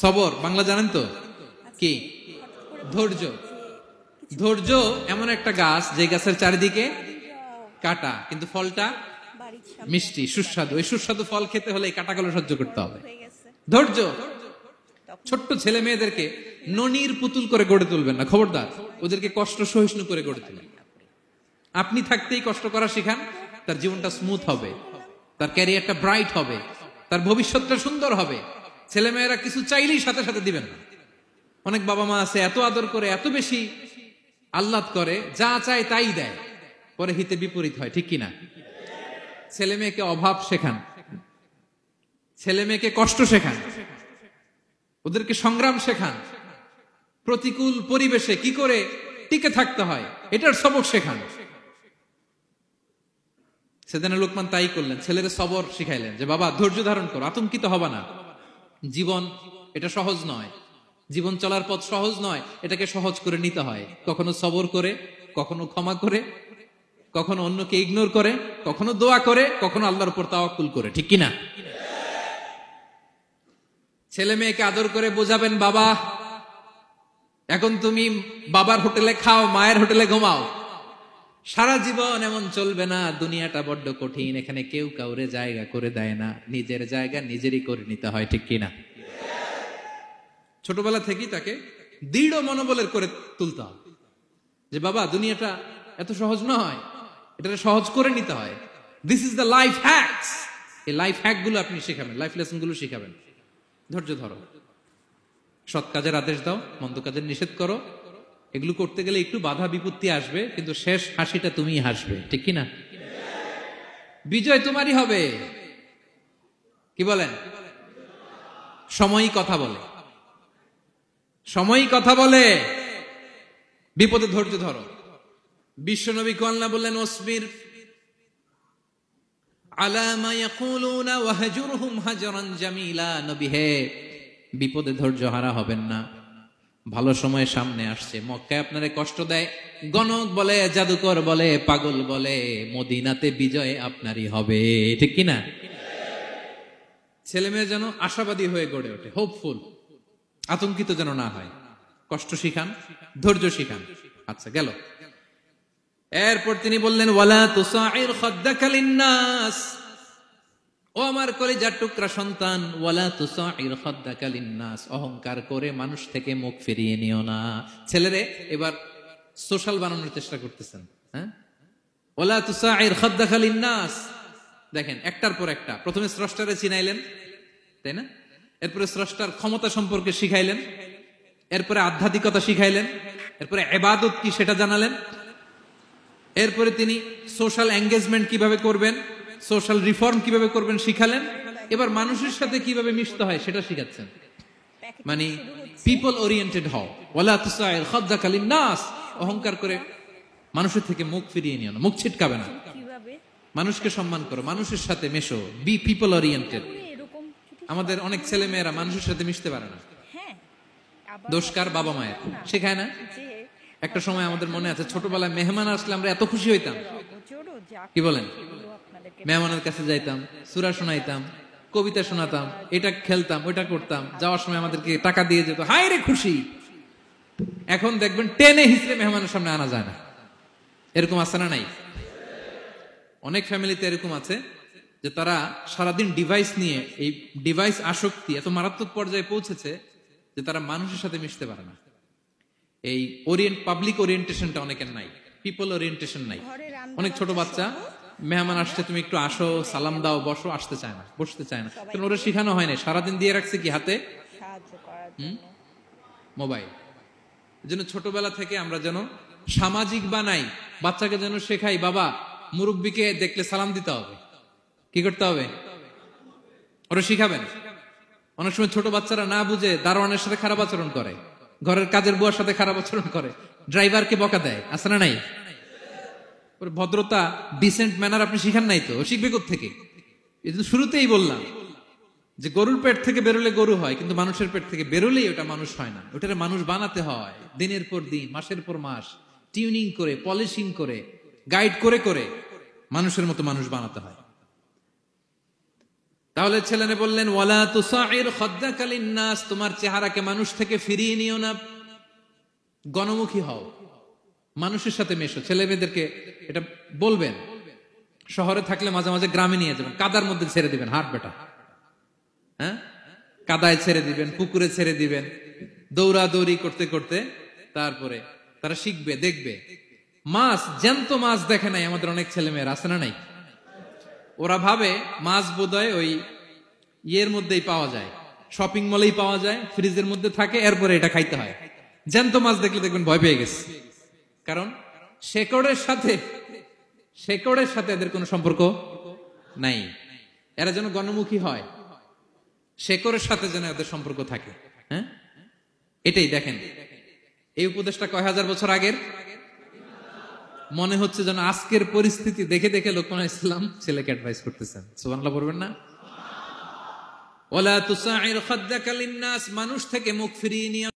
সবর বাংলা জানেন তো কি? ধৈর্য। ধৈর্য এমন একটা গাছ যে গাছের চারিদিকে কাটা, কিন্তু ফলটা মিষ্টি সুস্বাদু। এই সুস্বাদু ফল খেতে হলে এই কাটাগুলো সহ্য করতে হবে। ধৈর্য। ছোট্ট ছেলে মেয়েদেরকে ননির পুতুল করে গড়ে তুলবেন না, খবরদার। ওদেরকে কষ্ট সহিষ্ণু করে গড়ে তুলবেন। আপনি থাকতেই কষ্ট করা শিখান, তার জীবনটা স্মুথ হবে, তার ক্যারিয়ারটা ব্রাইট হবে, তার ভবিষ্যৎটা সুন্দর হবে। ছেলেমেয়েরা কিছু চাইলেই সাথে সাথে দিবেন না। অনেক বাবা মা আছে এত আদর করে, এত বেশি আহ্লাদ করে, যা চায় তাই দেয়, পরে হিতে বিপরীত হয়, ঠিক কিনা? ছেলে মেয়েকে অভাব শেখান, ছেলে মেয়েকে কষ্ট শেখান, ওদেরকে সংগ্রাম শেখান, প্রতিকূল পরিবেশে কি করে টিকে থাকতে হয় এটার সবক শেখান। সেদিন লোকমান তাই করলেন, ছেলেরা সবর শিখাইলেন যে বাবা ধৈর্য ধারণ করো, আতঙ্কিত হবা না। জীবন এটা সহজ নয়, জীবন চলার পথ সহজ নয়, এটাকে সহজ করে নিতে হয়। কখনো সবর করে, কখনো ক্ষমা করে, কখনো অন্যকে ইগনোর করে, কখনো দোয়া করে, কখনো আল্লাহর উপর তাওয়াক্কুল করে, ঠিক কিনা? ছেলে মেয়েকে আদর করে বোঝাবেন, বাবা এখন তুমি বাবার হোটেলে খাও, মায়ের হোটেলে ঘুমাও। সারা জীবন এমন চলবে না, দুনিয়াটা বড্ড কঠিন, এখানে কেউ কাউরে জায়গা করে দেয় না, নিজের জায়গা নিজেরই করে নিতে হয়, ঠিক কিনা? ছোটবেলা থেকেই তাকে দৃঢ় মনোবলের করে তুলতে হবে যে বাবা দুনিয়াটা এত সহজ নয়, এটা সহজ করে নিতে হয়। This is the life hacks. এই লাইফ হ্যাক গুলো আপনি শিখাবেন, লাইফ লেসন গুলো শিখাবেন। ধৈর্য ধরো, সৎ কাজের আদেশ দাও, মন্দ কাজের নিষেধ করো। এগুলো করতে গেলে একটু বাধা বিপত্তি আসবে, কিন্তু শেষ হাসিটা তুমিই হাসবে, ঠিক কিনা? বিজয় তোমারই হবে। কি বলেন? সময়ই কথা বলে, সময়ই কথা বলে। বিপদে ধৈর্য ধরো। বিশ্বনবী আল্লাহ বললেন, ওসবির আলা মা ইয়াকুলুনা ওয়াহজুরহুম হাজরান জামিলা। নবী হে, বিপদে ধৈর্য হারা হবেন না। ভালো সময় সামনে আসছে, মক্কায় আপনারে কষ্ট দেয়, গণক বলে, জাদুকর বলে, পাগল বলে, মদিনাতে বিজয় আপনারই হবে, ঠিক কিনা? ছেলে মেয়ে যেন আশাবাদী হয়ে গড়ে ওঠে, হোপফুল, আতঙ্কিত যেন না হয়। কষ্ট শিখান, ধৈর্য শিখান। আচ্ছা গেল। এরপর তিনি বললেন, ওয়ালা তুসাইর খাদ্দাকা লিন্নাস। ও আমার কলিজার টুকরা সন্তান, ওয়ালা তুসাইর খাদ্দাকা লিন্নাস। অহংকার করে মানুষ থেকে মুখ ফিরিয়ে নিও না। ছেলেরে এবার সোশ্যাল বানানোর চেষ্টা করতেছেন, হ্যাঁ? ওয়ালা তুসাইর খাদ্দাকা লিন্নাস। দেখেন একটার পর একটা, প্রথমে স্রষ্টারে চিনাইলেন, তাই না? এরপরে স্রষ্টার ক্ষমতা সম্পর্কে শিখাইলেন, এরপরে আধ্যাত্মিকতা শিখাইলেন, এরপরে ইবাদত কি সেটা জানালেন, এরপরে তিনি সোশ্যাল এঙ্গেজমেন্ট কিভাবে করবেন, সোশ্যাল রিফর্ম কিভাবে করবেন শিখালেন। এবার মানুষের সাথে কিভাবে মিশতে হয় সেটা শিখাচ্ছেন। মানে পিপল ওরিয়েন্টেড হও। ওয়ালা তুসাইর খাদ্দাকা লিন্নাস। অহংকার করে মানুষের থেকে মুখ ফিরিয়ে নিও না, মুখ ছিটকাবে না। মানুষকে সম্মান করো, মানুষের সাথে মেশো, বি পিপল ওরিয়েন্টেড। আমাদের অনেক ছেলে মেয়েরা মানুষের সাথে মিশতে পারে না। দোষ কার? বাবা মায়ের, শেখায় না। একটা সময় আমাদের মনে আছে, ছোটবেলায় মেহমান আসলে আমরা এত খুশি হইতাম, কি বলেন? মেহমানের কাছে যাইতাম, সূরা শোনাইতাম, কবিতা শোনাতাম, এটা খেলতাম, ওইটা করতাম, যাওয়ার সময় আমাদেরকে টাকা দিয়ে যেত, হায় রে খুশি। এখন দেখবেন টেনে হিসেবে মেহমানের সামনে আনা যায় না। এরকম আছে না নাই? অনেক ফ্যামিলিতে এরকম আছে যে তারা সারাদিন ডিভাইস নিয়ে, এই ডিভাইস আসক্তি এত মারাত্মক পর্যায়ে পৌঁছেছে যে তারা মানুষের সাথে মিশতে পারে না। এই পাবলিক ওরিয়েন্টেশনটা অনেকের নাই, পিপল ওরিয়েন্টেশন নাই। অনেক ছোট বাচ্চা, মেহমান আসছে, তুমি একটু আসো, সালাম দাও, বসো, আসতে চায় না, বসতে চায় না। কারণ ওরা শিখানো হয় না। সারাদিন দিয়ে রাখছে কি হাতে? মোবাইল। যেন ছোটবেলা থেকে আমরা যেন সামাজিক বানাই, বাচ্চাকে যেন শেখাই, বাবা মুরব্বীকে দেখলে সালাম দিতে হবে। কি করতে হবে? ওরা শিখাবেন। অনেক সময় ছোট বাচ্চারা না বুঝে দারোয়ানের সাথে খারাপ আচরণ করে, ঘরের কাজের বুয়ার সাথে খারাপ আচরণ করে, ড্রাইভারকে বকা দেয়, আছে না নাই? ভদ্রতা, ডিসেন্ট ম্যানার আপনি শিখান নাই তো, ও শিখবে কোত্থেকে? এই তো শুরুতেই বললাম যে গরুর পেট থেকে বেরোলে গরু হয়, কিন্তু মানুষের পেট থেকে বেরোলেই ওটা মানুষ হয় না। ওটারে মানুষ বানাতে হয় দিনের পর দিন, মাসের পর মাস, টিউনিং করে, পলিশিং করে, গাইড করে করে মানুষের মতো মানুষ বানাতে হয়। তাহলে ছেলেনে বললেন ওয়ালা তুসাইর খাদ্দাকা লিন্নাস, তোমার চেহারাকে মানুষ থেকে ফিরিয়ে নিও না, গণমুখী হও, মানুষের সাথে মেশো। ছেলে মেয়েদেরকে এটা বলবেন। শহরে থাকলে মাঝে মাঝে গ্রামে নিয়ে যাবেন, কাদার মধ্যে ছেড়ে দিবেন, হাট বেটা, হ্যাঁ, কাদায় ছেড়ে দিবেন, পুকুরে ছেড়ে দিবেন, দৌড়াদৌড়ি করতে করতে তারপরে তারা শিখবে, দেখবে। মাছ, জ্যান্ত মাছ দেখে নাই আমাদের অনেক ছেলে মেয়েরা, আছে না নাই? ওরা ভাবে মাছ বোধহয় ওই ইয়ের মধ্যেই পাওয়া যায়, শপিং মলেই পাওয়া যায়, ফ্রিজের মধ্যে থাকে, এরপরে এটা খাইতে হয়। জ্যান্ত মাছ দেখলে দেখবেন ভয় পেয়ে গেছে, কারণ শেকড়ের সাথে এদের কোনো সম্পর্ক নাই। এরা যেন গণমুখী হয়, শেকড়ের সাথে যেন এদের সম্পর্ক থাকে। হ্যাঁ, এটাই দেখেন, এই উপদেশটা কয় হাজার বছর আগের। মনে হচ্ছে যেন আজকের পরিস্থিতি দেখে দেখে লোকমান ইসলাম ছেলেকে অ্যাডভাইস করতেছেন। সুবহানাল্লাহ পড়বেন না? ওয়ালা তুসাইর খাদ্দাকা লিন্নাস, মানুষ থেকে মুখ ফিরিয়ে নিও